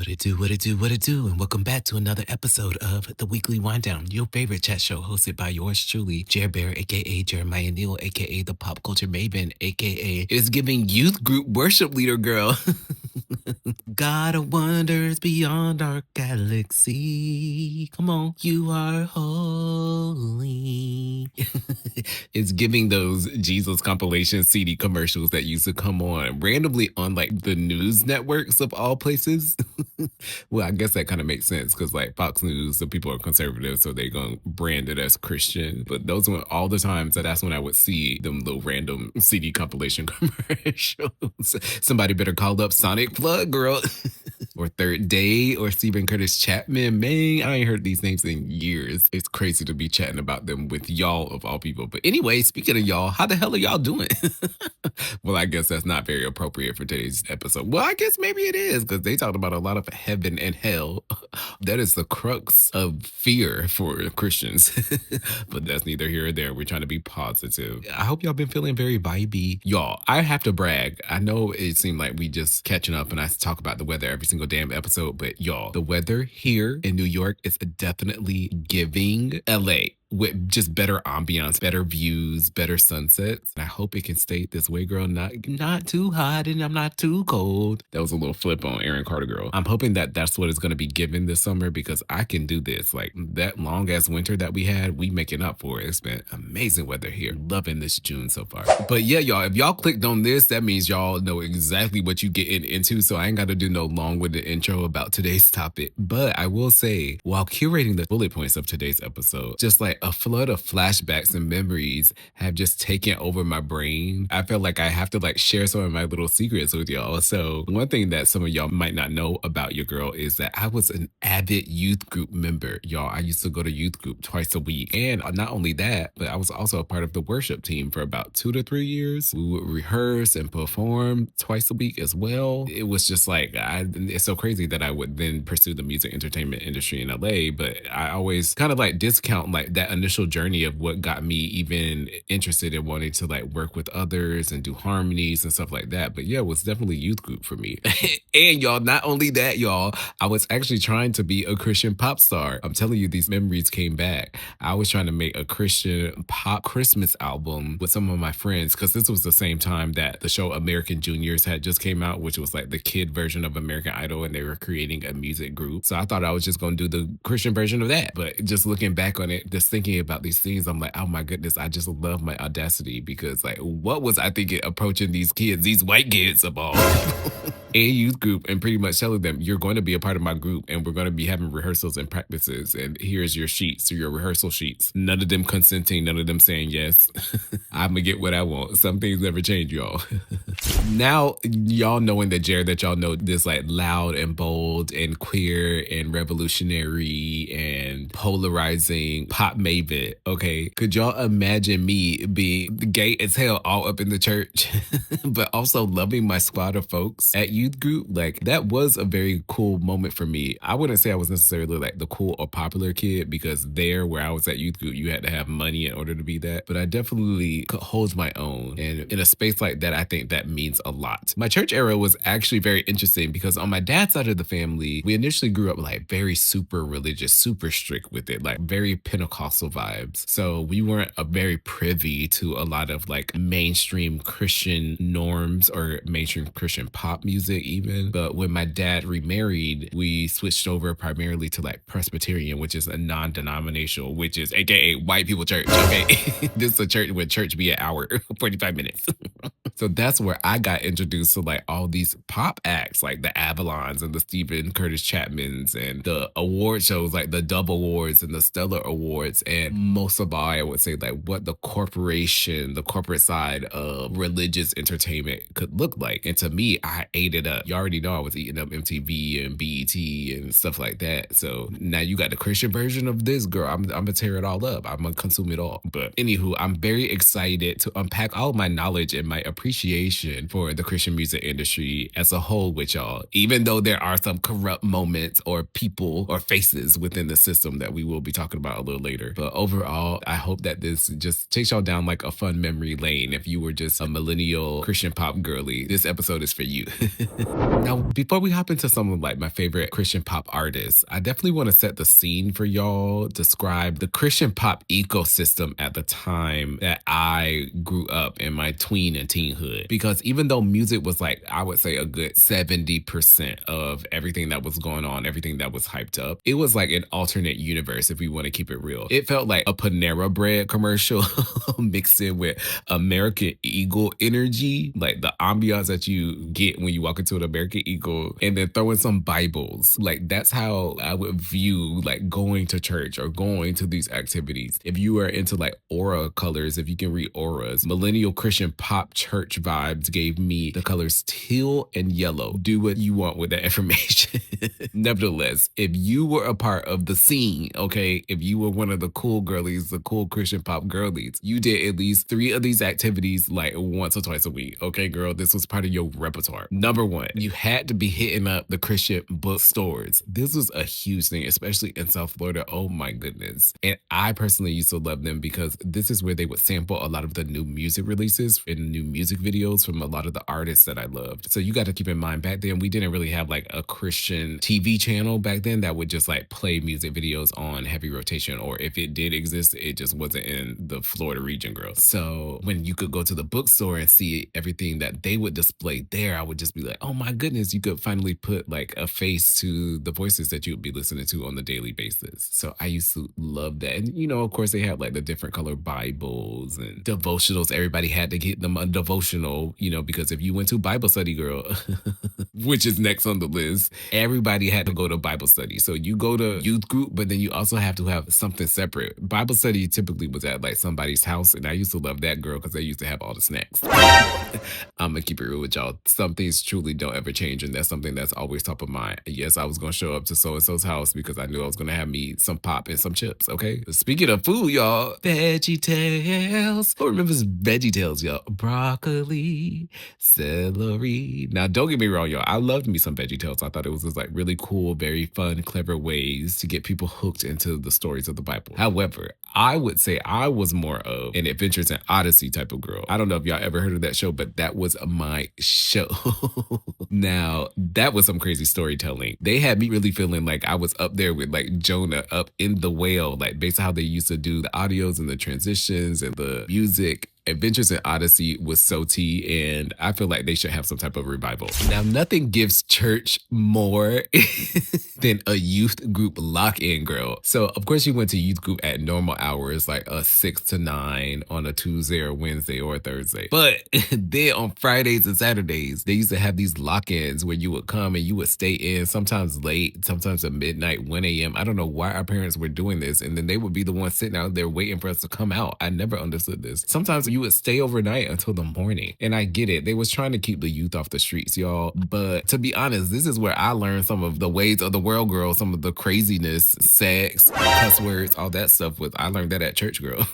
What it do, what it do, what it do, and welcome back to another episode of the Weekly Wind Down, your favorite chat show hosted by yours truly, Jer Bear, aka Jeremiah Neal, aka the Pop Culture Maven, aka is giving youth group worship leader girl. God of wonders beyond our galaxy. Come on, you are holy. It's giving those Jesus compilation CD commercials that used to come on randomly on like the news networks of all places. Well, I guess that kind of makes sense because like Fox News, the people are conservative, so they're going to brand it as Christian. But those were all the times that's when I would see them little random CD compilation commercials. Somebody better call up Sonic Plug, girl. Or Third Day, or Stephen Curtis Chapman. Man, I ain't heard these names in years. It's crazy to be chatting about them with y'all of all people. But anyway, speaking of y'all, how the hell are y'all doing? Well, I guess that's not very appropriate for today's episode. Well, I guess maybe it is because they talked about a lot of heaven and hell. That is the crux of fear for Christians. But that's neither here or there. We're trying to be positive. I hope y'all been feeling very vibey. Y'all, I have to brag. I know it seemed like we just catching up and I talk about the weather every single damn episode, but y'all, the weather here in New York is definitely giving LA. With just better ambiance, better views, better sunsets. I hope it can stay this way, girl. Not too hot and I'm not too cold. That was a little flip on Aaron Carter, girl. I'm hoping that that's what it's going to be given this summer because I can do this. Like that long ass winter that we had, we making up for it. It's been amazing weather here. Loving this June so far. But yeah, y'all, if y'all clicked on this, that means y'all know exactly what you getting into. So I ain't got to do no long-winded intro about today's topic. But I will say, while curating the bullet points of today's episode, just like a flood of flashbacks and memories have just taken over my brain. I feel like I have to like share some of my little secrets with y'all. So one thing that some of y'all might not know about your girl is that I was an avid youth group member. Y'all, I used to go to youth group twice a week. And not only that, but I was also a part of the worship team for about 2 to 3 years. We would rehearse and perform twice a week as well. It was just like, it's so crazy that I would then pursue the music entertainment industry in LA, but I always kind of like discount like that initial journey of what got me even interested in wanting to like work with others and do harmonies and stuff like that. But yeah, it was definitely youth group for me. And y'all, not only that, y'all, I was actually trying to be a Christian pop star. I'm telling you, these memories came back. I was trying to make a Christian pop Christmas album with some of my friends because this was the same time that the show American Juniors had just came out, which was like the kid version of American Idol, and they were creating a music group. So I thought I was just going to do the Christian version of that. But just looking back on it, just thinking about these things, I'm like, oh my goodness, I just love my audacity because like, what was I thinking approaching these kids, these white kids of all and youth group and pretty much telling them, you're going to be a part of my group and we're going to be having rehearsals and practices. And here's your sheets, your rehearsal sheets. None of them consenting, none of them saying yes. I'm going to get what I want. Some things never change, y'all. Now, y'all knowing that Jared, that y'all know this like loud and bold and queer and revolutionary and polarizing pop maven. Okay, could y'all imagine me being gay as hell all up in the church, but also loving my squad of folks at youth group? Like that was a very cool moment for me. I wouldn't say I was necessarily like the cool or popular kid because there where I was at youth group, you had to have money in order to be that. But I definitely could hold my own. And in a space like that, I think that means a lot. My church era was actually very interesting because on my dad's side of the family, we initially grew up like very super religious, super strict with it, like very Pentecostal vibes. So we weren't very privy to a lot of like mainstream Christian norms or mainstream Christian pop music even. But when my dad remarried, we switched over primarily to like Presbyterian, which is a non-denominational, which is AKA white people church. Okay. This is a church where church be an hour, 45 minutes. So that's where I got introduced to like all these pop acts, like the Avalons and the Stephen Curtis Chapmans and the award shows like the Dove Awards and the Stellar Awards. And most of all, I would say like what the corporate side of religious entertainment could look like. And to me, I ate it up. You already know I was eating up MTV and BET and stuff like that. So now you got the Christian version of this, girl. I'm gonna tear it all up. I'm gonna consume it all. But anywho, I'm very excited to unpack all of my knowledge and my appreciation appreciation for the Christian music industry as a whole with y'all, even though there are some corrupt moments or people or faces within the system that we will be talking about a little later. But overall, I hope that this just takes y'all down like a fun memory lane. If you were just a millennial Christian pop girly, this episode is for you. Now, before we hop into some of like my favorite Christian pop artists, I definitely want to set the scene for y'all, describe the Christian pop ecosystem at the time that I grew up in my tween and teenhood. Because even though music was like, I would say a good 70% of everything that was going on, everything that was hyped up, it was like an alternate universe if we want to keep it real. It felt like a Panera Bread commercial mixed in with American Eagle energy, like the ambiance that you get when you walk into an American Eagle, and then throw in some Bibles. Like that's how I would view like going to church or going to these activities. If you are into like aura colors, if you can read auras, millennial Christian pop church vibes gave me the colors teal and yellow. Do what you want with that information. Nevertheless, if you were a part of the scene, okay, if you were one of the cool girlies, the cool Christian pop girlies, you did at least 3 of these activities like once or twice a week. Okay, girl, this was part of your repertoire. Number 1, you had to be hitting up the Christian bookstores. This was a huge thing, especially in South Florida. Oh my goodness. And I personally used to love them because this is where they would sample a lot of the new music releases and new music videos from a lot of the artists that I loved. So you got to keep in mind, back then we didn't really have like a Christian TV channel back then that would just like play music videos on heavy rotation, or if it did exist, it just wasn't in the Florida region, girl. So when you could go to the bookstore and see everything that they would display there, I would just be like, oh my goodness, you could finally put like a face to the voices that you would be listening to on the daily basis. So I used to love that. And you know, of course, they had like the different color Bibles and devotionals. Everybody had to get them a devotional, you know, because if you went to Bible study, girl, which is next on the list, everybody had to go to Bible study. So you go to youth group, but then you also have to have something separate. Bible study typically was at like somebody's house, and I used to love that, girl, because they used to have all the snacks. I'm gonna keep it real with y'all. Some things truly don't ever change, and that's something that's always top of mind. Yes, I was gonna show up to so-and-so's house because I knew I was gonna have me some pop and some chips, okay? Speaking of food, y'all, VeggieTales. Who remembers VeggieTales, y'all? Broccoli, celery. Now, don't get me wrong, y'all. I loved me some VeggieTales. I thought it was just like really cool, very fun, clever ways to get people hooked into the stories of the Bible. However, I would say I was more of an Adventures in Odyssey type of girl. I don't know if y'all ever heard of that show, but that was my show. Now, that was some crazy storytelling. They had me really feeling like I was up there with like Jonah up in the whale, like based on how they used to do the audios and the transitions and the music. Adventures in Odyssey was so tea, and I feel like they should have some type of revival. Now, nothing gives church more than a youth group lock-in, girl. So, of course, you went to youth group at normal hours, like a 6 to 9 on a Tuesday or Wednesday or a Thursday. But then on Fridays and Saturdays, they used to have these lock-ins where you would come and you would stay in, sometimes late, sometimes at midnight, 1 a.m. I don't know why our parents were doing this, and then they would be the ones sitting out there waiting for us to come out. I never understood this. Sometimes you would stay overnight until the morning. And I get it. They was trying to keep the youth off the streets, y'all. But to be honest, this is where I learned some of the ways of the world, girl, some of the craziness, sex, cuss words, all that stuff. I learned that at church, girl.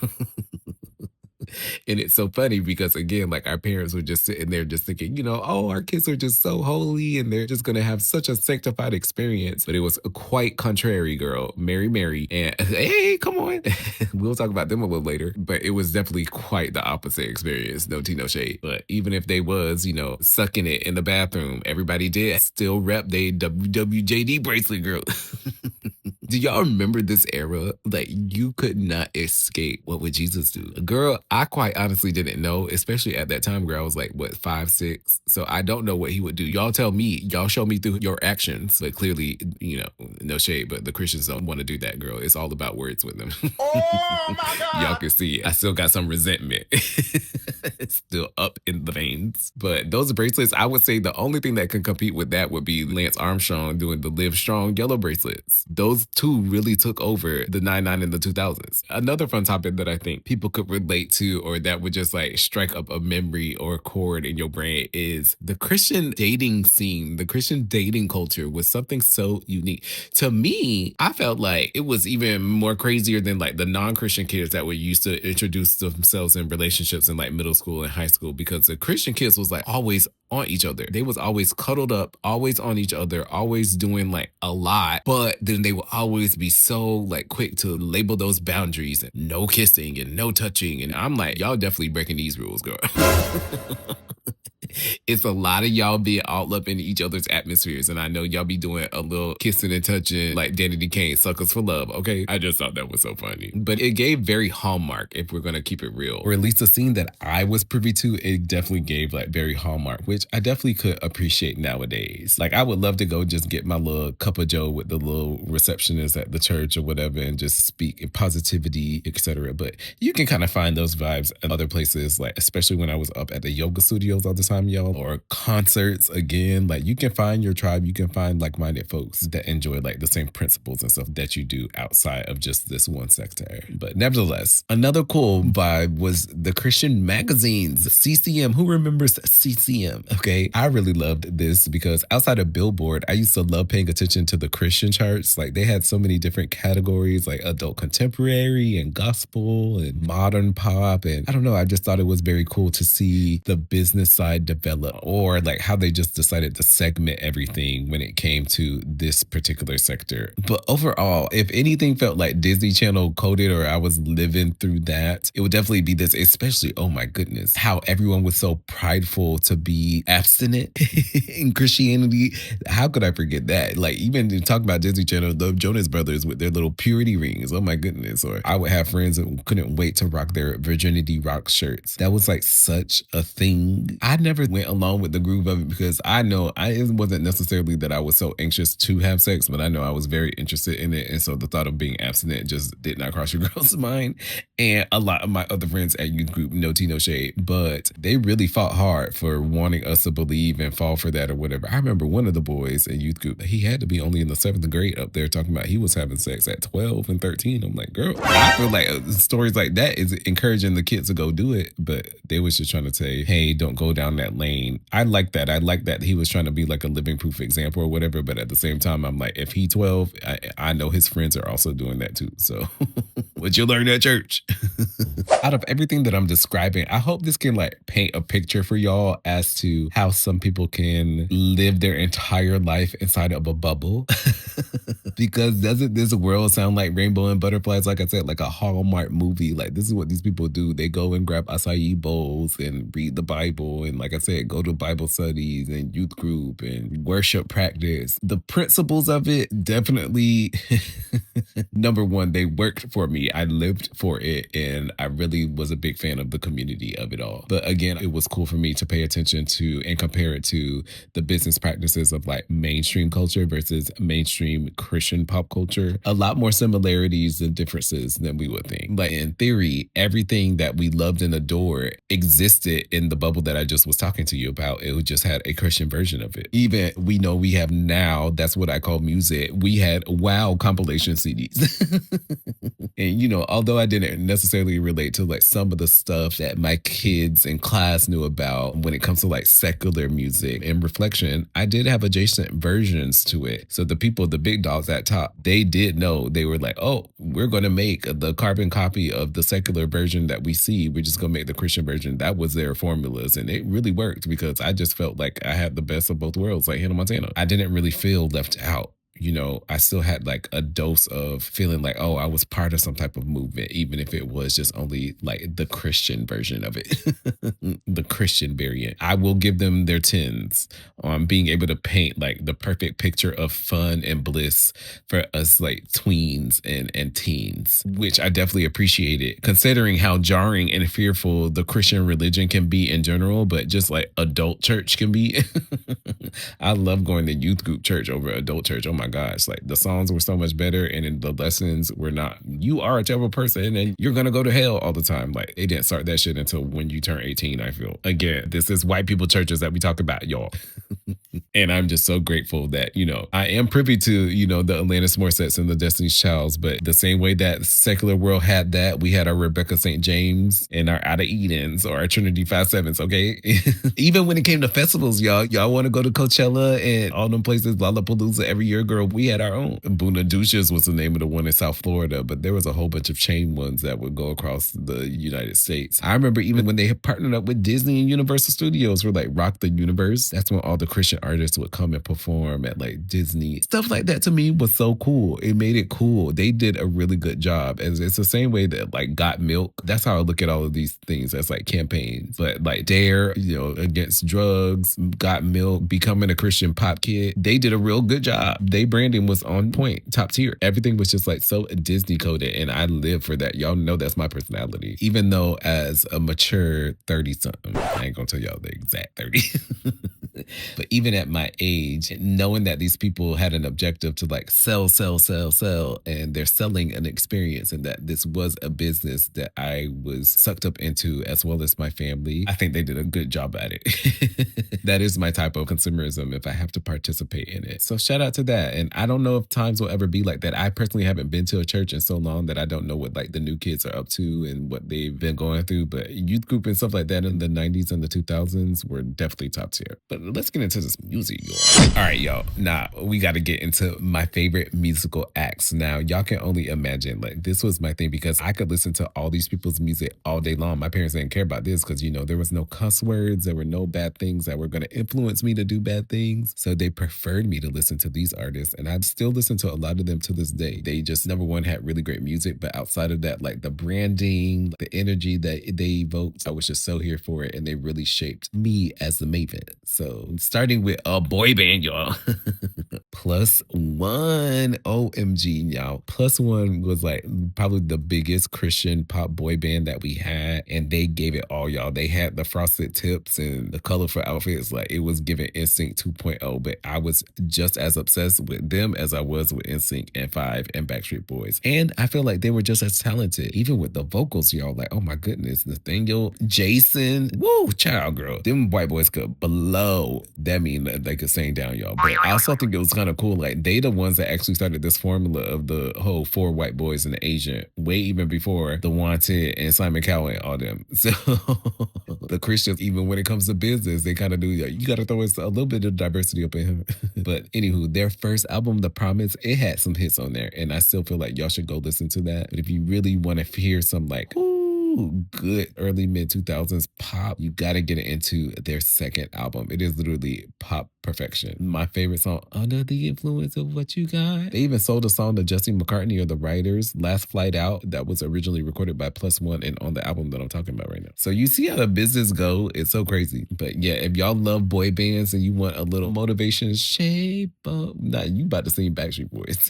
And it's so funny because, again, like our parents were just sitting there just thinking, you know, oh, our kids are just so holy and they're just going to have such a sanctified experience. But it was quite contrary, girl. Mary. And hey, come on. We'll talk about them a little later. But it was definitely quite the opposite experience. No tea, no shade. But even if they was, you know, sucking it in the bathroom, everybody did still rep they WWJD bracelet, girl. Do y'all remember this era? Like, you could not escape what would Jesus do? Girl, I quite honestly didn't know, especially at that time, girl. I was like, what, 5, 6? So I don't know what he would do. Y'all tell me. Y'all show me through your actions. But clearly, you know, no shade, but the Christians don't want to do that, girl. It's all about words with them. Oh, my God. Y'all can see it. I still got some resentment. It's still up in the veins. But those bracelets, I would say the only thing that can compete with that would be Lance Armstrong doing the Live Strong yellow bracelets. Those 2 really took over the 99 in the 2000s. Another fun topic that I think people could relate to or that would just like strike up a memory or a chord in your brain is the Christian dating scene. The Christian dating culture was something so unique. To me, I felt like it was even more crazier than like the non-Christian kids that were used to introduce themselves in relationships in like middle school and high school, because the Christian kids was like always on each other. They was always cuddled up, always on each other, always doing like a lot, but then they will always be so like quick to label those boundaries and no kissing and no touching. And I'm like, y'all definitely breaking these rules, girl. It's a lot of y'all being all up in each other's atmospheres. And I know y'all be doing a little kissing and touching like Danny Kane, suckers for love. Okay. I just thought that was so funny. But it gave very Hallmark, if we're going to keep it real. Or at least the scene that I was privy to, it definitely gave like very Hallmark, which I definitely could appreciate nowadays. Like I would love to go just get my little cup of joe with the little receptionist at the church or whatever and just speak in positivity, etc. But you can kind of find those vibes in other places, like especially when I was up at the yoga studios all the time, y'all, or concerts. Again, like you can find your tribe, you can find like-minded folks that enjoy like the same principles and stuff that you do outside of just this one sector. But nevertheless, another cool vibe was the Christian magazines, CCM. Who remembers CCM? Okay, I really loved this because outside of Billboard, I used to love paying attention to the Christian charts. Like they had so many different categories, like adult contemporary and gospel and modern pop, and I don't know, I just thought it was very cool to see the business side develop, or like how they just decided to segment everything when it came to this particular sector. But overall, if anything felt like Disney Channel coded or I was living through that, it would definitely be this, especially, oh my goodness, how everyone was so prideful to be abstinent in Christianity. How could I forget that? Like even talk about Disney Channel, the Jonas Brothers with their little purity rings. Oh my goodness. Or I would have friends that couldn't wait to rock their virginity rock shirts. That was like such a thing. I never went along with the groove of it because I know it wasn't necessarily that I was so anxious to have sex, but I know I was very interested in it. And so the thought of being abstinent just did not cross your girl's mind. And a lot of my other friends at youth group, no tea, no shade, but they really fought hard for wanting us to believe and fall for that or whatever. I remember one of the boys in youth group, he had to be only in the 7th grade up there talking about he was having sex at 12 and 13. I'm like, girl, I feel like stories like that is encouraging the kids to go do it, but they was just trying to say, hey, don't go down that lane. I like that. I like that he was trying to be like a living proof example or whatever, but at the same time, I'm like, if he 12, I know his friends are also doing that too. So what you learn at church? Out of everything that I'm describing, I hope this can like paint a picture for y'all as to how some people can live their entire life inside of a bubble. Because doesn't this world sound like rainbow and butterflies? Like I said, like a Hallmark movie. Like this is what these people do. They go and grab acai bowls and read the Bible. And like I said, go to Bible studies and youth group and worship practice. The principles of it definitely, number one, they worked for me. I lived for it and I really was a big fan of the community of it all. But again, it was cool for me to pay attention to and compare it to the business practices of like mainstream culture versus mainstream Christian pop culture. A lot more similarities and differences than we would think. Like in theory, everything that we loved and adored existed in the bubble that I just was talking to you about. It just had a Christian version of it. Even we know we have now, that's what I call music. We had wow compilation CDs. And you know, although I didn't necessarily relate to like some of the stuff that my kids in class knew about when it comes to like secular music, in reflection, I did have adjacent versions to it. So the people, the big dogs at top, they did know. They were like, oh, we're going to make the carbon copy of the secular version that we see. We're just going to make the Christian version. That was their formulas. And it really worked because I just felt like I had the best of both worlds, like Hannah Montana. I didn't really feel left out. You know, I still had like a dose of feeling like, oh, I was part of some type of movement, even if it was just only like the Christian version of it, the Christian variant. I will give them their 10s on being able to paint like the perfect picture of fun and bliss for us like tweens and teens, which I definitely appreciated considering how jarring and fearful the Christian religion can be in general, but just like adult church can be. I love going to youth group church over adult church. Oh my gosh, like the songs were so much better and the lessons were not, you are a terrible person and you're gonna go to hell all the time. Like they didn't start that shit until when you turn 18, I feel. Again, this is white people churches that we talk about, y'all. And I'm just so grateful that, I am privy to, the Alanis Morissettes and the Destiny's Childs, but the same way that secular world had that, we had our Rebecca St. James and our Ada Edens or our Trinity 5-7s, okay? Even when it came to festivals, y'all want to go to Coachella and all them places, Lollapalooza every year, girl, we had our own. Boonadooshas was the name of the one in South Florida, but there was a whole bunch of chain ones that would go across the United States. I remember even when they had partnered up with Disney and Universal Studios for like Rock the Universe, that's when all the Christian artists would come and perform at like Disney. Stuff like that to me was so cool. It made it cool. They did a really good job. And it's the same way that like Got Milk. That's how I look at all of these things as like campaigns. But like Dare, against drugs, Got Milk, becoming a Christian pop kid. They did a real good job. They branding was on point, top tier. Everything was just like so Disney coded. And I live for that. Y'all know that's my personality. Even though as a mature 30 something, I ain't gonna tell y'all the exact 30. But even at my age, knowing that these people had an objective to like sell, sell, sell, sell, and they're selling an experience, and that this was a business that I was sucked up into as well as my family, I think they did a good job at it. That is my type of consumerism if I have to participate in it. So shout out to that. And I don't know if times will ever be like that. I personally haven't been to a church in so long that I don't know what like the new kids are up to and what they've been going through. But youth group and stuff like that in the 90s and the 2000s were definitely top tier. But let's get into this music, y'all. All right, y'all. Now we got to get into my favorite musical acts. Now, y'all can only imagine, like, this was my thing because I could listen to all these people's music all day long. My parents didn't care about this because, there was no cuss words. There were no bad things that were going to influence me to do bad things. So they preferred me to listen to these artists. And I still listen to a lot of them to this day. They just, number one, had really great music. But outside of that, like the branding, the energy that they evoked, I was just so here for it. And they really shaped me as the maven. So starting with a boy band, y'all. Plus One. OMG, y'all. Plus One was like probably the biggest Christian pop boy band that we had. And they gave it all, y'all. They had the frosted tips and the colorful outfits. Like it was giving NSYNC 2.0. But I was just as obsessed with them as I was with NSYNC and Five and Backstreet Boys. And I feel like they were just as talented. Even with the vocals, y'all. Like, oh my goodness. Nathaniel, Jason. Woo, child girl. Them white boys could blow. That mean that they could sing down, y'all. But I also think it was kind of cool. Like they the ones that actually started this formula of the whole 4 white boys and the Asian way even before The Wanted and Simon Cowell and all them. So the Christians, even when it comes to business, they kind of do, you got to throw us a little bit of diversity up in him. But anywho, their first album, The Promise, it had some hits on there. And I still feel like y'all should go listen to that. But if you really want to hear some like, good early mid 2000s pop, you got to get into their second album. It is literally pop perfection. My favorite song, Under the Influence of What You Got. They even sold a song to Justin McCartney or the writers, Last Flight Out, that was originally recorded by Plus One and on the album that I'm talking about right now. So you see how the business go. It's so crazy. But yeah, if y'all love boy bands and you want a little motivation, shape up. Nah, you about to sing Backstreet Boys.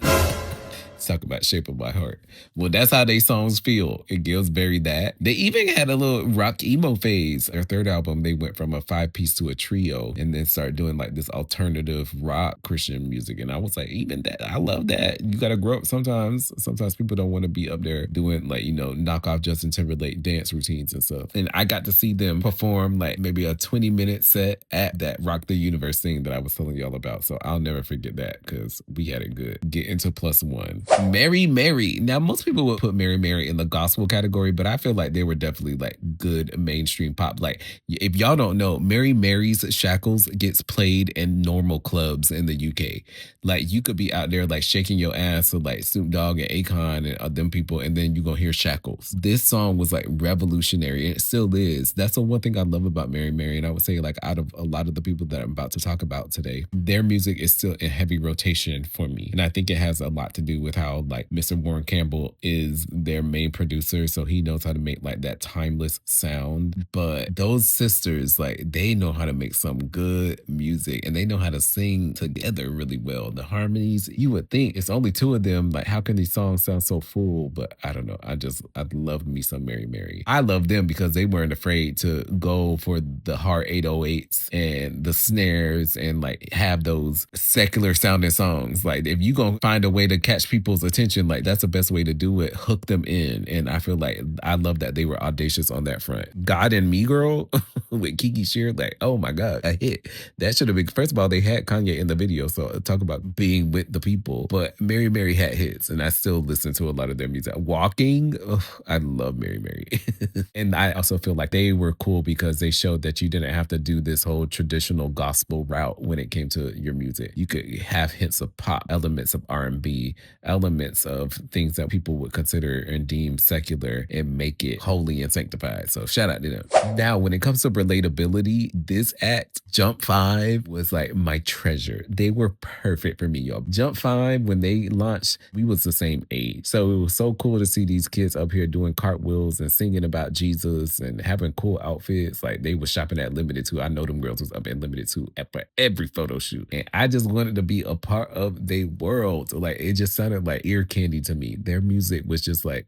Talk about Shape of My Heart. Well, that's how they songs feel. It gives Berry that. They even had a little rock emo phase. Their third album, they went from a 5-piece to a trio and then started doing like this alternative rock Christian music. And I was like, even that, I love that. You got to grow up sometimes. Sometimes people don't want to be up there doing like, knock off Justin Timberlake dance routines and stuff. And I got to see them perform like maybe a 20-minute set at that Rock the Universe thing that I was telling y'all about. So I'll never forget that because we had it good. Get into Plus One. Mary Mary. Now, most people would put Mary Mary in the gospel category, but I feel like they were definitely like good mainstream pop. Like, if y'all don't know, Mary Mary's Shackles gets played in normal clubs in the UK. Like, you could be out there like shaking your ass to like Snoop Dogg and Akon and them people, and then you're gonna hear Shackles. This song was like revolutionary, and it still is. That's the one thing I love about Mary Mary, and I would say like out of a lot of the people that I'm about to talk about today, their music is still in heavy rotation for me. And I think it has a lot to do with how like Mr. Warren Campbell is their main producer, so he knows how to make like that timeless sound. But those sisters, like, they know how to make some good music, and they know how to sing together really well. The harmonies, you would think it's only 2 of them, like how can these songs sound so full? But I don't know, I loved me some Mary Mary. I love them because they weren't afraid to go for the hard 808s and the snares and like have those secular sounding songs. Like, if you gonna find a way to catch catch people's attention. Like that's the best way to do it. Hook them in. And I feel like I love that they were audacious on that front. God and Me Girl with Kiki Shear, like, oh my God, a hit. That should have been, first of all, they had Kanye in the video. So talk about being with the people. But Mary Mary had hits, and I still listen to a lot of their music. Walking, ugh, I love Mary Mary. And I also feel like they were cool because they showed that you didn't have to do this whole traditional gospel route when it came to your music. You could have hints of pop, elements of R&B, elements of things that people would consider and deem secular, and make it holy and sanctified. So shout out to them. Now, when it comes to relatability, this act, Jump 5, was like my treasure. They were perfect for me, y'all. Jump 5, when they launched, we was the same age. So it was so cool to see these kids up here doing cartwheels and singing about Jesus and having cool outfits. Like they was shopping at Limited Too. I know them girls was up at Limited Too for every photo shoot. And I just wanted to be a part of their world. Like it just sounded like ear candy to me. Their music was just like,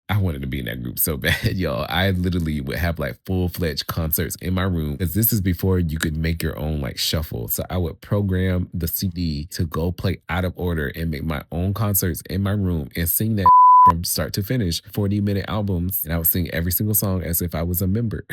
I wanted to be in that group so bad, y'all. I literally would have like full-fledged concerts in my room, because this is before you could make your own like shuffle. So I would program the CD to go play out of order and make my own concerts in my room and sing that from start to finish, 40-minute albums. And I would sing every single song as if I was a member.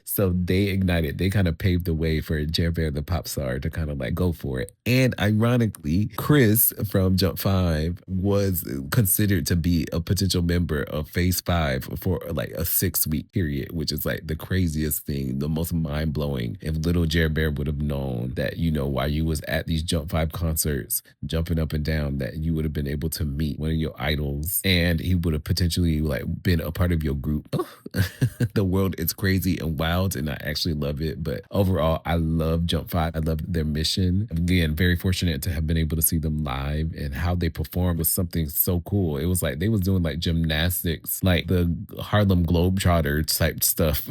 So they ignited, they kind of paved the way for Jer Bear the pop star to kind of like go for it. And ironically, Chris from Jump 5 was considered to be a potential member of Phase 5 for like a 6-week period, which is like the craziest thing, the most mind blowing. If little Jer Bear would have known that, you know, while you was at these Jump 5 concerts, jumping up and down, that you would have been able to meet one of your idols, and he would have potentially like been a part of your group. The world is crazy and wild, and I actually love it. But overall, I love Jump 5. I love their mission. Again, very fortunate to have been able to see them live, and how they performed was something so cool. It was like they was doing like gymnastics, like the Harlem Globetrotter type stuff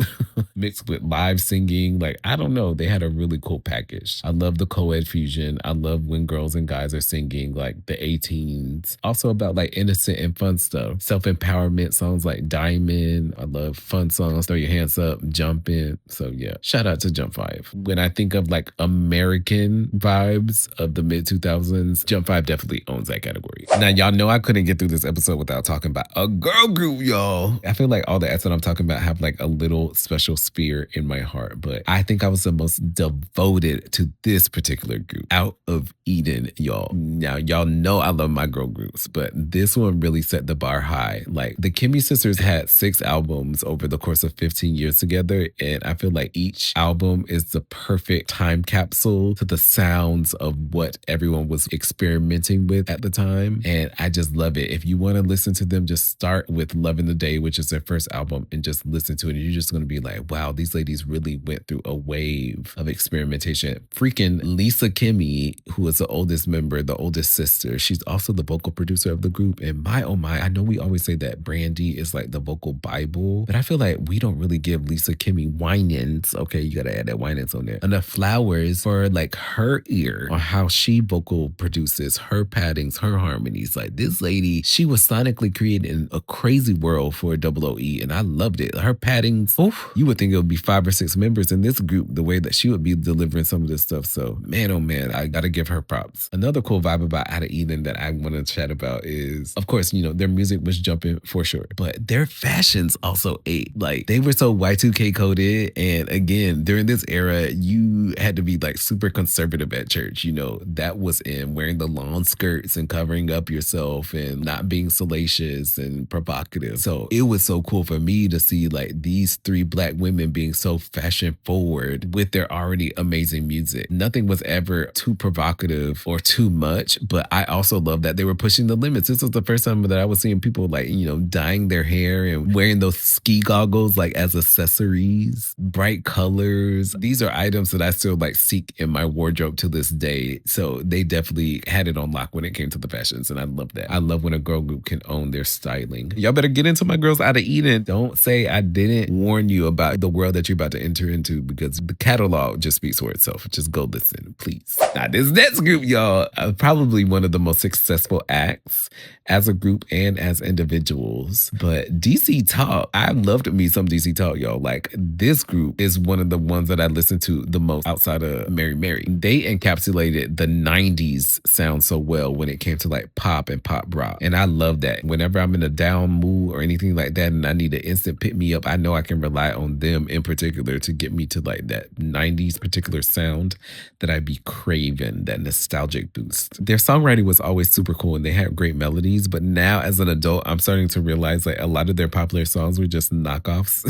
mixed with live singing. Like, I don't know. They had a really cool package. I love the co-ed fusion. I love when girls and guys are singing like the 18s. Also about like innocent and fun stuff. Self-empowerment songs like Diamond. I love fun songs. Throw Your Hands Up, Jumpin'. So yeah, shout out to Jump 5. When I think of like American vibes of the mid 2000s, Jump 5 definitely owns that category. Now, y'all know I couldn't get through this episode without talking about a girl group, y'all. I feel like all the acts that I'm talking about have like a little special sphere in my heart, but I think I was the most devoted to this particular group, Out of Eden, y'all. Now, y'all know I love my girl groups, but this one really set the bar high. Like the Kimmy sisters had 6 albums over the course of 15 years together, and I feel like each album is the perfect time capsule to the sounds of what everyone was experimenting with at the time, and I just love it. If you want to listen to them, just start with Love in the Day, which is their first album, and just listen to it, and you're just going to be like, wow, these ladies really went through a wave of experimentation. Freaking Lisa Kimmy, who is the oldest member, the oldest sister, she's also the vocal producer of the group, and my oh my, I know we always say that Brandy is like the vocal Bible, but I feel like we don't really give Lisa Kimmy whinings, okay, you gotta add that whinings on there, enough flowers for like her ear on how she vocal produces, her paddings, her harmonies. Like this lady, she was sonically creating a crazy world for WWE, and I loved it. Her paddings, oof, you would think it would be 5 or 6 members in this group, the way that she would be delivering some of this stuff. So man, oh man, I gotta give her props. Another cool vibe about Out of Eden that I want to chat about is, of course, you know, their music was jumping for sure, but their fashions also ate. Like they were so Y2K coded, and again, during this era, you had to be like super conservative at church. You know, that was in wearing the long skirts and covering up yourself and not being salacious and provocative. So it was so cool for me to see like these 3 Black women being so fashion forward with their already amazing music. Nothing was ever too provocative or too much, but I also love that they were pushing the limits. This was the first time that I was seeing people like, you know, dyeing their hair and wearing those ski goggles like as accessories, bright colors. These are items that I still like seek in my wardrobe to this day. So they definitely had it on lock when it came to the fashions, and I love that. I love when a girl group can own their styling. Y'all better get into my girls Out of Eden. Don't say I didn't warn you about the world that you're about to enter into, because the catalog just speaks for itself. Just go listen, please. Now this next group, y'all, probably one of the most successful acts as a group and as individuals. But DC Talk, I loved me some DC Talk, y'all. Like like this group is one of the ones that I listen to the most outside of Mary Mary. They encapsulated the 90s sound so well when it came to like pop and pop rock. And I love that. Whenever I'm in a down mood or anything like that and I need an instant pick me up, I know I can rely on them in particular to get me to like that 90s particular sound that I'd be craving, that nostalgic boost. Their songwriting was always super cool and they had great melodies, but now as an adult, I'm starting to realize like a lot of their popular songs were just knockoffs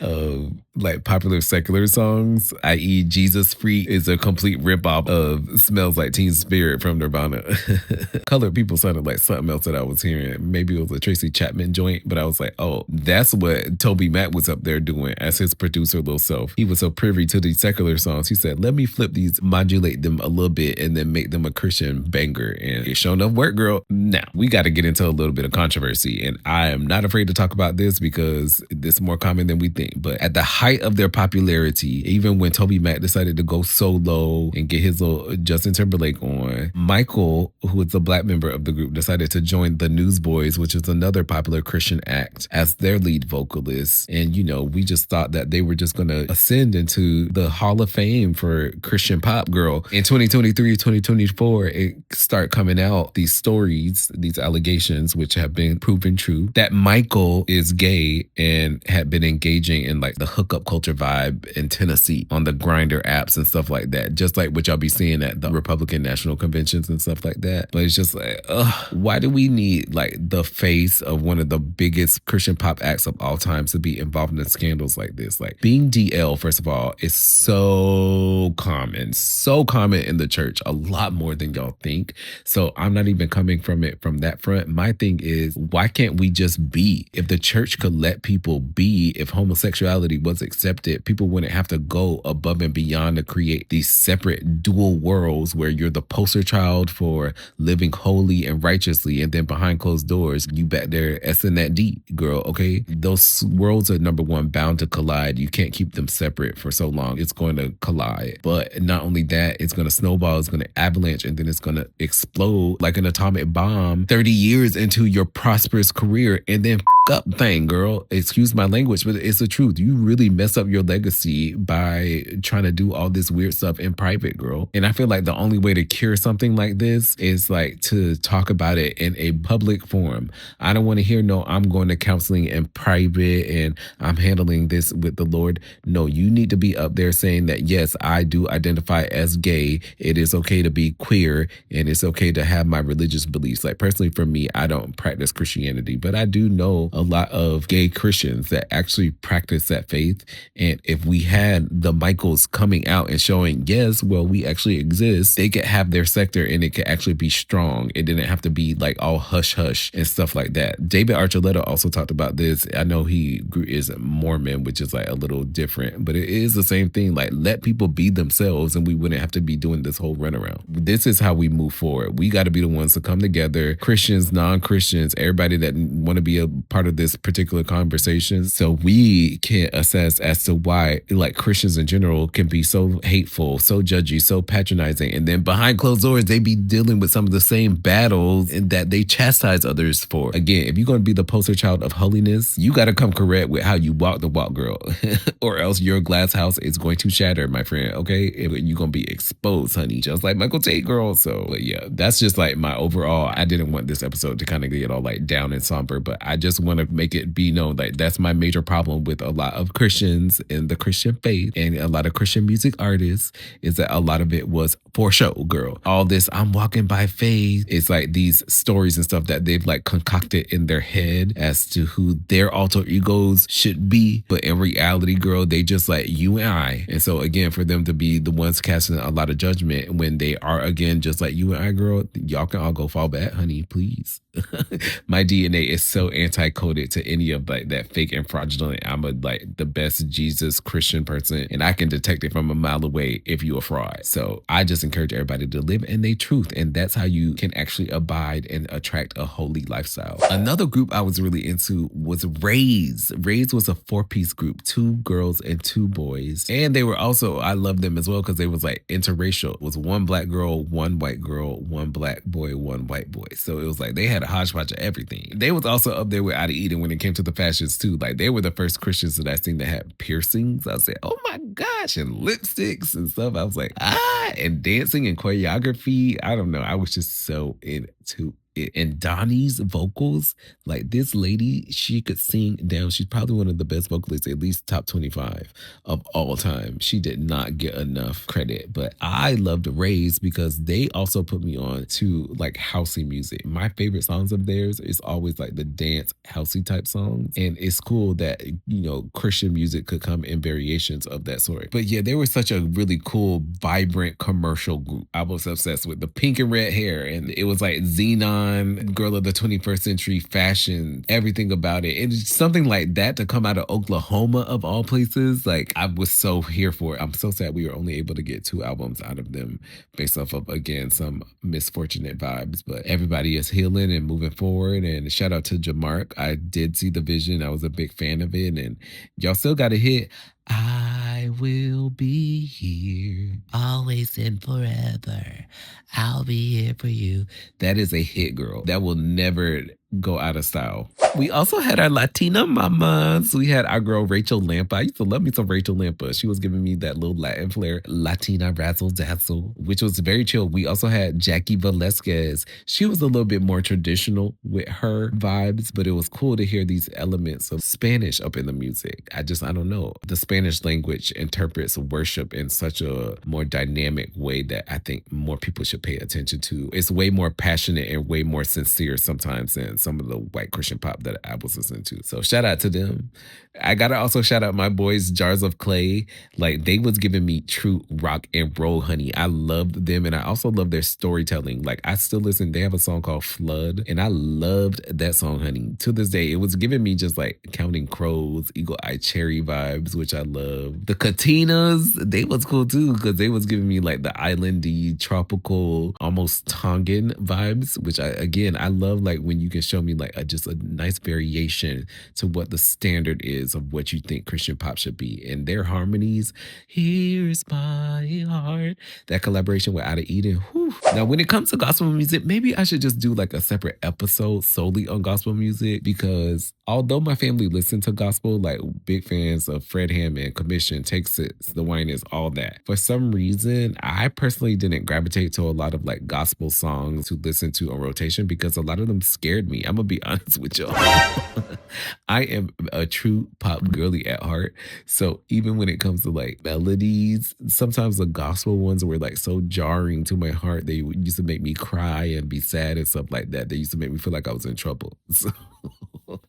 of like popular secular songs, i.e. Jesus Freak is a complete ripoff of Smells Like Teen Spirit from Nirvana. Colored People sounded like something else that I was hearing. Maybe it was a Tracy Chapman joint, but I was like, oh, that's what Toby Mac was up there doing as his producer little self. He was so privy to these secular songs. He said, let me flip these, modulate them a little bit, and then make them a Christian banger. And it sure enough worked, girl. Now, we got to get into a little bit of controversy. And I am not afraid to talk about this because this is more common than we think. But at the height of their popularity, even when Toby Mac decided to go solo and get his little Justin Timberlake on, Michael, who is a black member of the group, decided to join the Newsboys, which is another popular Christian act, as their lead vocalist. And, you know, we just thought that they were just going to ascend into the Hall of Fame for Christian pop, girl. In 2023, 2024, it start coming out, these stories, these allegations, which have been proven true, that Michael is gay and had been engaging in like the hookup culture vibe in Tennessee on the Grindr apps and stuff like that. Just like what y'all be seeing at the Republican national conventions and stuff like that. But it's just like, why do we need like the face of one of the biggest Christian pop acts of all time to be involved in scandals like this? Like being DL, first of all, is so common in the church, a lot more than y'all think. So I'm not even coming from it from that front. My thing is, why can't we just be? If the church could let people be, if homosexuality was accepted, people wouldn't have to go above and beyond to create these separate dual worlds where you're the poster child for living holy and righteously, and then behind closed doors, you back there S&D that D, girl, okay? Those worlds are, number one, bound to collide. You can't keep them separate for so long. It's going to collide. But not only that, it's going to snowball, it's going to avalanche, and then it's going to explode like an atomic bomb 30 years into your prosperous career, and then up thing, girl. Excuse my language, but it's the truth. You really mess up your legacy by trying to do all this weird stuff in private, girl. And I feel like the only way to cure something like this is like to talk about it in a public forum. I don't want to hear, no, I'm going to counseling in private and I'm handling this with the Lord. No, you need to be up there saying that, yes, I do identify as gay. It is okay to be queer and it's okay to have my religious beliefs. Like personally for me, I don't practice Christianity, but I do know a lot of gay Christians that actually practice that faith. And if we had the Michaels coming out and showing, yes, well, we actually exist, they could have their sector and it could actually be strong. It didn't have to be like all hush hush and stuff like that. David Archuleta also talked about this. I know he is Mormon, which is like a little different, but it is the same thing. Like let people be themselves and we wouldn't have to be doing this whole runaround. This is how we move forward. We got to be the ones to come together, Christians, non-Christians, everybody that want to be a part of this particular conversation, so we can assess as to why like Christians in general can be so hateful, so judgy, so patronizing, and then behind closed doors they be dealing with some of the same battles that they chastise others for. Again, if you're going to be the poster child of holiness, you got to come correct with how you walk the walk, girl, or else your glass house is going to shatter, my friend. Okay, you're going to be exposed, honey, just like Michael Tait, girl. So yeah, that's just like my overall. I didn't want this episode to kind of get all like down and somber, but I just want to make it be known like that's my major problem with a lot of Christians in the Christian faith and a lot of Christian music artists is that a lot of it was for show, girl. All this I'm walking by faith, it's like these stories and stuff that they've like concocted in their head as to who their alter egos should be, but in reality, girl, they just like you and I. And so again, for them to be the ones casting a lot of judgment when they are again just like you and I, girl, y'all can all go fall back, honey, please. My DNA is so anti-coded to any of like that fake and fraudulent. I'm a like the best Jesus Christian person and I can detect it from a mile away if you a fraud. So I just encourage everybody to live in their truth, and that's how you can actually abide and attract a holy lifestyle. Another group I was really into was Raze. Raze was a 4-piece group, 2 girls and 2 boys, and they were also, I love them as well because they was like interracial. It was 1 black girl, 1 white girl, 1 black boy, 1 white boy. So it was like they had a hodgepodge of everything. They was also up there with Eden when it came to the fashions too. Like they were the first Christians that I seen that had piercings. I was like, oh my gosh, and lipsticks and stuff. I was like, and dancing and choreography. I don't know. I was just so into it. And Donnie's vocals, like this lady, she could sing down. She's probably one of the best vocalists, at least top 25 of all time. She did not get enough credit, but I loved Raze because they also put me on to like housey music. My favorite songs of theirs is always like the dance housey type songs. And it's cool that, Christian music could come in variations of that sort. But yeah, they were such a really cool, vibrant commercial group. I was obsessed with the pink and red hair, and it was like Xenon, girl of the 21st century fashion, everything about it. It's something like that to come out of Oklahoma of all places. Like I was so here for it. I'm so sad we were only able to get 2 albums out of them based off of, again, some misfortunate vibes. But everybody is healing and moving forward. And shout out to Jamark. I did see the vision. I was a big fan of it. And y'all still got a hit. I will be here always and forever. I'll be here for you. That is a hit, girl. That will never go out of style. We also had our Latina mamas. We had our girl Rachel Lampa. I used to love me some Rachel Lampa. She was giving me that little Latin flair, Latina razzle dazzle, which was very chill. We also had Jackie Velasquez. She was a little bit more traditional with her vibes, but it was cool to hear these elements of Spanish up in the music. I don't know. The Spanish language interprets worship in such a more dynamic way that I think more people should pay attention to. It's way more passionate and way more sincere sometimes than some of the white Christian pop that I was listening to. So shout out to them. I gotta also shout out my boys, Jars of Clay. Like they was giving me true rock and roll, honey. I loved them, and I also love their storytelling. Like I still listen. They have a song called Flood, and I loved that song, honey. To this day, it was giving me just like Counting Crows, Eagle Eye Cherry vibes, which I love. The Katinas, they was cool too, because they was giving me like the islandy, tropical, almost Tongan vibes, which I love, like when you can show me like just a nice variation to what the standard is of what you think Christian pop should be. And their harmonies, here's my heart, that collaboration with Out of Eden. Whew. Now, when it comes to gospel music, maybe I should just do like a separate episode solely on gospel music, because although my family listened to gospel, like big fans of Fred Hammond, Commission, Take Six, The Winans, all that, for some reason, I personally didn't gravitate to a lot of like gospel songs to listen to on rotation because a lot of them scared me. I'm gonna be honest with y'all. I am a true pop girly at heart. So even when it comes to like melodies, sometimes the gospel ones were like so jarring to my heart. They used to make me cry and be sad and stuff like that. They used to make me feel like I was in trouble. So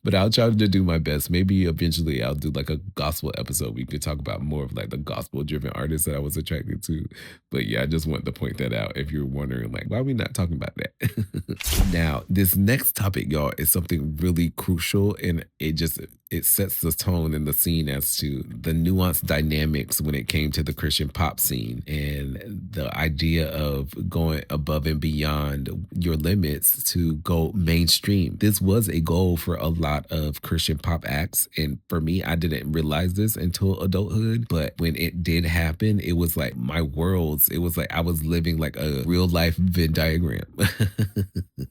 but I'll try to do my best. Maybe eventually I'll do like a gospel episode. We could talk about more of like the gospel driven artists that I was attracted to. But yeah, I just want to point that out if you're wondering like, why are we not talking about that? Now, this next topic, y'all, is something really crucial, and it sets the tone and the scene as to the nuanced dynamics when it came to the Christian pop scene and the idea of going above and beyond your limits to go mainstream. This was a goal for a lot of Christian pop acts. And for me, I didn't realize this until adulthood. But when it did happen, it was like my worlds. It was like I was living like a real life Venn diagram.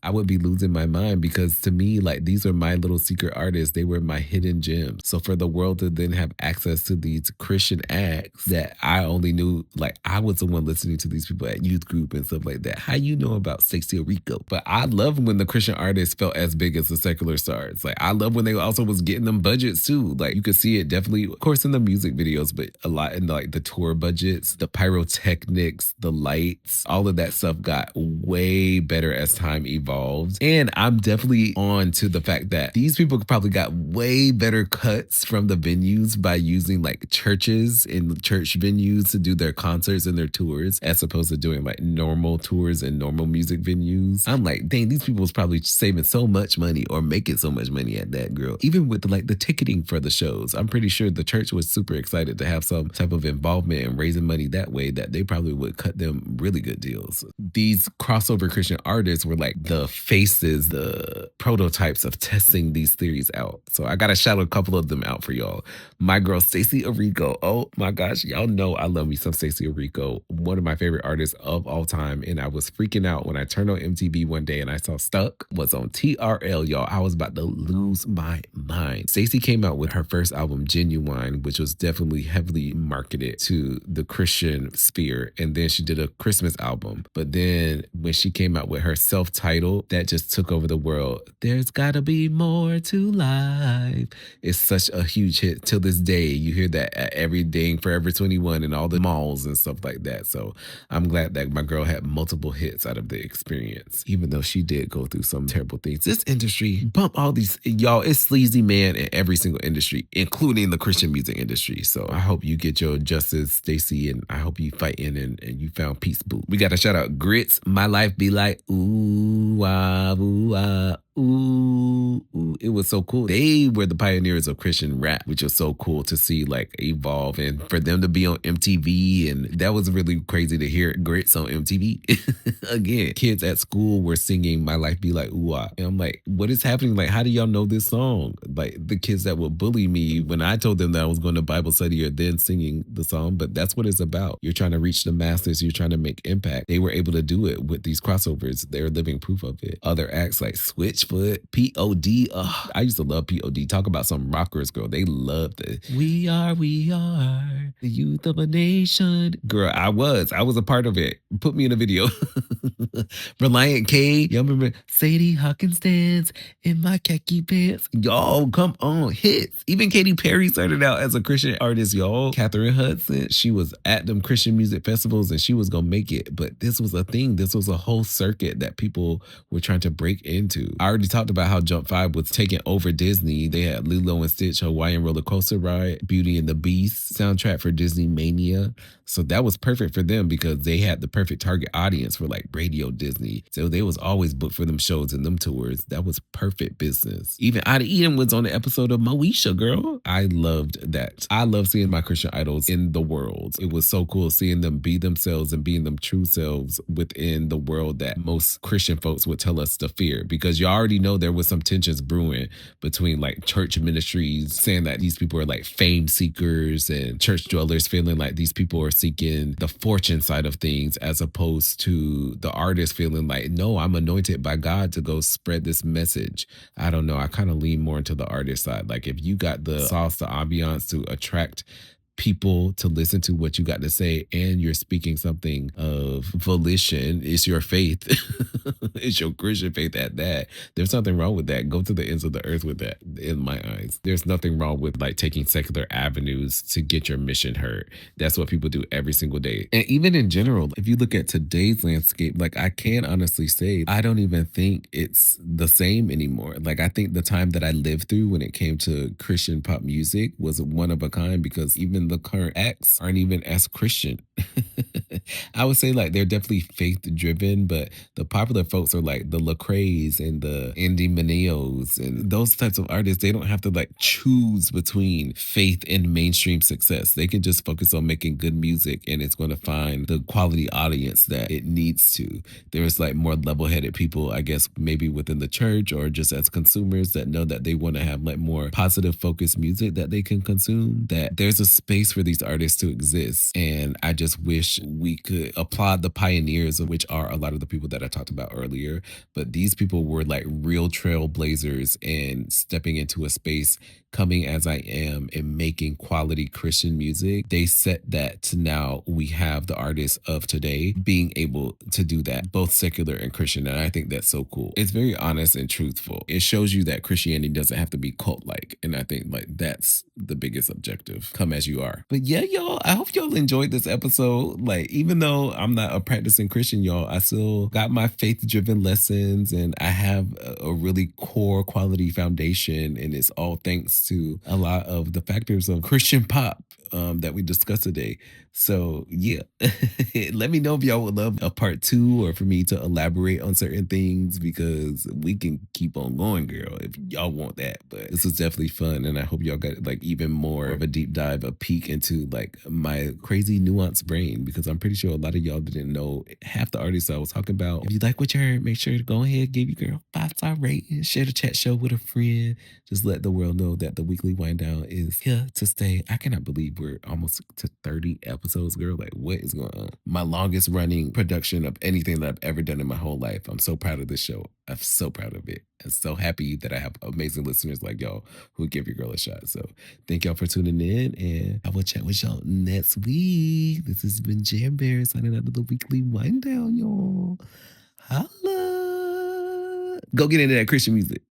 I would be losing my mind because to me, like these are my little secret artists. They were my hidden gems. So for the world to then have access to these Christian acts that I only knew, like I was the one listening to these people at youth group and stuff like that. How you know about Stacey Rico? But I love when the Christian artists felt as big as the secular stars. Like I love when they also was getting them budgets too. Like you could see it definitely, of course, in the music videos, but a lot in like the tour budgets, the pyrotechnics, the lights, all of that stuff got way better as time evolved. And I'm definitely on to the fact that these people probably got way better cuts from the venues by using like churches and church venues to do their concerts and their tours, as opposed to doing like normal tours and normal music venues. I'm like, dang, these people was probably saving so much money or making so much money at that, girl. Even with like the ticketing for the shows, I'm pretty sure the church was super excited to have some type of involvement and raising money that way, that they probably would cut them really good deals. These crossover Christian artists were like the faces, the prototypes of testing these theories out. So I gotta shout a couple of them out for y'all. My girl, Stacey Orico. Oh my gosh. Y'all know I love me some Stacey Orico. One of my favorite artists of all time. And I was freaking out when I turned on MTV one day and I saw Stuck was on TRL, y'all. I was about to lose my mind. Stacey came out with her first album, Genuine, which was definitely heavily marketed to the Christian sphere. And then she did a Christmas album. But then when she came out with her self-titled, that just took over the world. There's gotta be more to life. It's such a huge hit till this day. You hear that at every Dang Forever 21 and all the malls and stuff like that. So I'm glad that my girl had multiple hits out of the experience, even though she did go through some terrible things. This industry, bump all these, y'all, it's sleazy man in every single industry, including the Christian music industry. So I hope you get your justice, Stacey, and I hope you fight in and you found peace, boo. We got to shout out Grits. My life be like, ooh, ah, ooh, ah. Ooh, it was so cool. They were the pioneers of Christian rap, which was so cool to see like evolve and for them to be on MTV. And that was really crazy to hear Grits on MTV. Again, kids at school were singing My Life Be Like Ooh Ah. And I'm like, what is happening? Like, how do y'all know this song? Like the kids that would bully me when I told them that I was going to Bible study or then singing the song. But that's what it's about. You're trying to reach the masses. You're trying to make impact. They were able to do it with these crossovers. They're living proof of it. Other acts like Switchfoot, P.O.D. I used to love P.O.D. Talk about some rockers, girl. They loved it. We are the youth of a nation. Girl, I was a part of it. Put me in a video. Reliant K. Y'all remember Sadie Hawkins dance in my khaki pants? Y'all, come on. Hits. Even Katy Perry started out as a Christian artist, y'all. Catherine Hudson, she was at them Christian music festivals and she was going to make it. But this was a thing. This was a whole circuit that people were trying to break into. I already talked about how Jump 5 was taking over Disney. They had Lilo and Stitch, Hawaiian Roller Coaster Ride, Beauty and the Beast soundtrack for Disney Mania. So that was perfect for them because they had the perfect target audience for like Radio Disney. So they was always booked for them shows and them tours. That was perfect business. Even Ida Eden was on the episode of Moesha, girl. I loved that. I love seeing my Christian idols in the world. It was so cool seeing them be themselves and being them true selves within the world that most Christian folks would tell us to fear. Because you already know there was some tensions brewing between like church ministries saying that these people are like fame seekers and church dwellers feeling like these people are seeking the fortune side of things as opposed to the artist feeling like, no, I'm anointed by God to go spread this message. I don't know. I kind of lean more into the artist side. Like if you got the sauce, the ambiance to attract people to listen to what you got to say and you're speaking something of volition, it's your faith. It's your Christian faith at that. There's nothing wrong with that. Go to the ends of the earth with that, in my eyes. There's nothing wrong with like taking secular avenues to get your mission heard. That's what people do every single day. And even in general, if you look at today's landscape, like I can honestly say, I don't even think it's the same anymore. Like I think the time that I lived through when it came to Christian pop music was one of a kind because even the current acts aren't even as Christian. I would say like they're definitely faith driven, but the popular folks are like the Lecrae's and the indie millennials and those types of artists. They don't have to like choose between faith and mainstream success. They can just focus on making good music and it's going to find the quality audience that it needs to. There's like more level-headed people, I guess, maybe within the church or just as consumers that know that they want to have like more positive focused music that they can consume, that there's a space for these artists to exist. And I just wish we could applaud the pioneers, of which are a lot of the people that I talked about earlier. But these people were like real trailblazers and stepping into a space, coming as I am and making quality Christian music. They set that to now we have the artists of today being able to do that, both secular and Christian. And I think that's so cool. It's very honest and truthful. It shows you that Christianity doesn't have to be cult-like. And I think like that's the biggest objective. Come as you are. But yeah, y'all, I hope y'all enjoyed this episode. Like, even though I'm not a practicing Christian, y'all, I still got my faith-driven lessons and I have a really core quality foundation. And it's all thanks to a lot of the factors of Christian pop that we discussed today. So yeah, let me know if y'all would love a part two or for me to elaborate on certain things because we can keep on going, girl, if y'all want that. But this was definitely fun, and I hope y'all got like even more of a deep dive, a peek into like my crazy nuanced brain because I'm pretty sure a lot of y'all didn't know half the artists I was talking about. If you like what you heard, make sure to go ahead, give your girl 5-star rating, share the chat show with a friend. Just let the world know that the weekly wind down is here to stay. I cannot believe we're almost to 30 episodes, girl. Like, what is going on? My longest running production of anything that I've ever done in my whole life. I'm so proud of this show. I'm so proud of it. I'm so happy that I have amazing listeners like y'all who give your girl a shot. So thank y'all for tuning in, and I will chat with y'all next week. This has been Jam Bear signing out of the weekly wind down, y'all. Holla. Go get into that Christian music.